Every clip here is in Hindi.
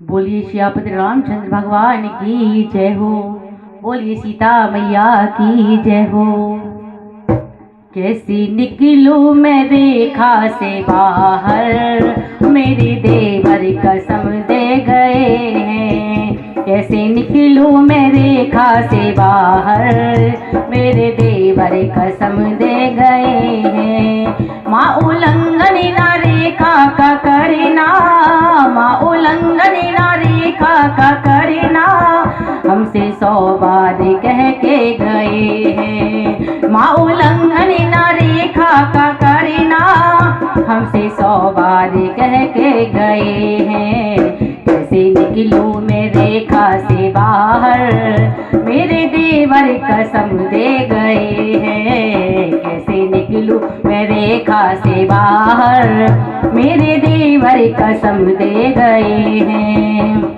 बोलिए श्यापति रामचंद्र भगवान की जय हो। बोलिए सीता मैया की जय हो। कैसी निकलूं मैं रेखा से बाहर, मेरे देवर कसम दे गए हैं। कैसे निकलूं मैं रेखा से बाहर, मेरे देवर कसम दे गए हैं। माँ उल्लंघन ना रेखा का करना, माँ उल्लंघन ना रेखा का करना, हमसे 100 बार कह के गए हैं। माँ उल्लंघन ना रेखा का करना, हमसे 100 बार कह के गए हैं। कैसे निकलूं मैं रेखा से बाहर, मेरे देवर कसम दे गए हैं। कैसे निकलूं मैं रेखा से बाहर, मेरे देवर कसम दे गए हैं।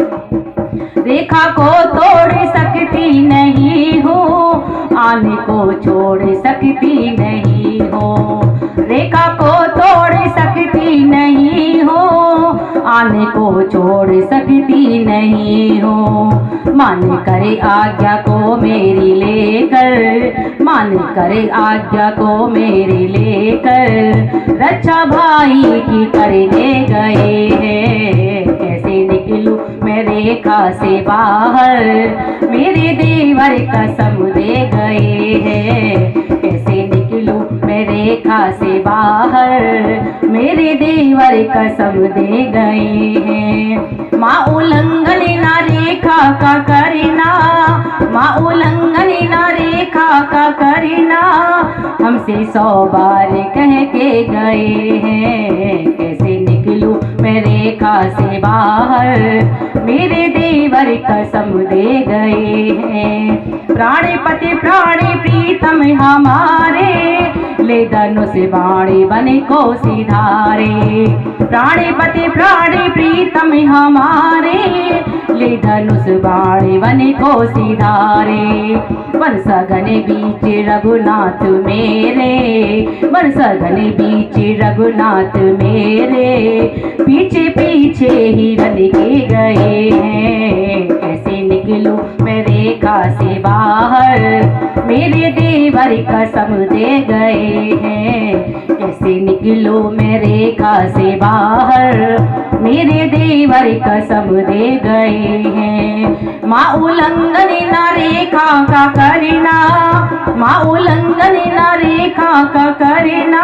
रेखा को तोड़ सकती नहीं हूँ, आने को छोड़ सकती नहीं हूँ। रेखा को तोड़ सकती नहीं हूँ, आने को छोड़ सकती नहीं हूँ। मान करे आज्ञा को मेरी लेकर, मान करे आज्ञा को मेरी लेकर, रक्षा भाई की करने गए हैं। कैसे निकलूं मैं रेखा से बाहर, मेरे देवर कसम दे गए हैं। कैसे निकलूं मैं रेखा से बाहर, मेरे देवर कसम दे गए हैं। माँ उल्लंघन ना रेखा का करना, माँ उल्लंघन ना रेखा का करना, हमसे 100 बार कह के गए हैं। कैसे निकलूं मैं रेखा से बाहर, मेरे देवर कसम दे गए हैं। प्राणपति प्राणी प्रीतम हमारे, ले धनुष बाणी बन को सिधारे। प्राणपति प्राणी प्रीतम हमारे, ले धनुष बाणी बन को सिधारे। वन सघन बीच रघुनाथ मेरे, वन सघन बीच रघुनाथ मेरे, पीछे पीछे हिरन के गए हैं। कैसे निकलूं मैं रेखा से बाहर, मेरे देवर कसम दे गए हैं। कैसे निकलूं मैं रेखा से बाहर, मेरे देवर कसम दे गए हैं। माँ उल्लंघन ना रेखा का करना, माँ उल्लंघन ना रेखा का करना,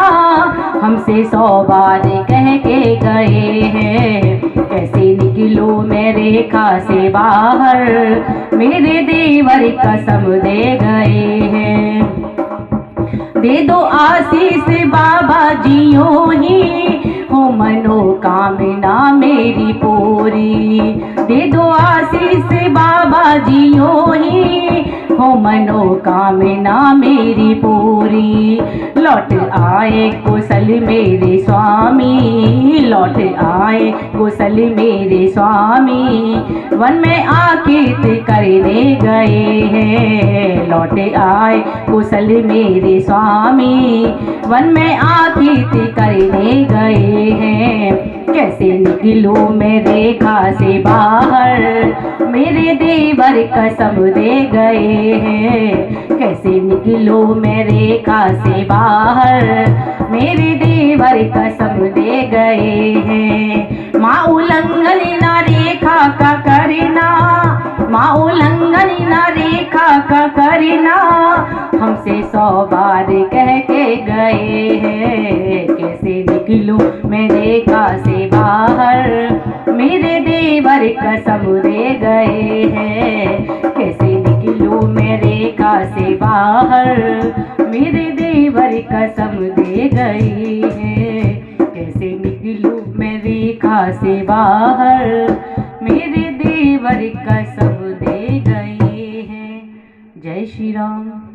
हमसे 100 बार कह के गए हैं। कैसे निकलूं मैं रेखा से बाहर, मेरे देवर कसम दे गए हैं। दे दो आशीष बाबा जियो ही, हो मनोकामना मेरी पूरी। दे दो आशीष बाबा जियो ही, हो मनोकामना मेरी पूरी। लौट आए कुशल मेरे स्वामी, लौट आए कुशल मेरे स्वामी, वन में आकीर्त करने गए हैं। लौट आए कुशल मेरे स्वामी, वन में आकीर्त करने गए हैं। कैसे निकलूं मैं रेखा से बाहर, मेरे देवर कसम दे गए हैं। कैसे निकलूं मैं रेखा से बाहर, मेरे देवर कसम दे गए हैं। माँ उल्लंघन ना रेखा का करना, माँ उल्लंघन ना रेखा का करना, हमसे 100 बार कह के गए हैं। कैसे निकलूं मैं रेखा से बाहर, मेरे देवर कसम दे गए हैं। कैसे निकलूं मैं रेखा से बाहर, मेरे देवर कसम दे गए हैं। कैसे निकलूं मैं रेखा से बाहर, मेरे देवर कसम दे गए हैं। जय श्री राम।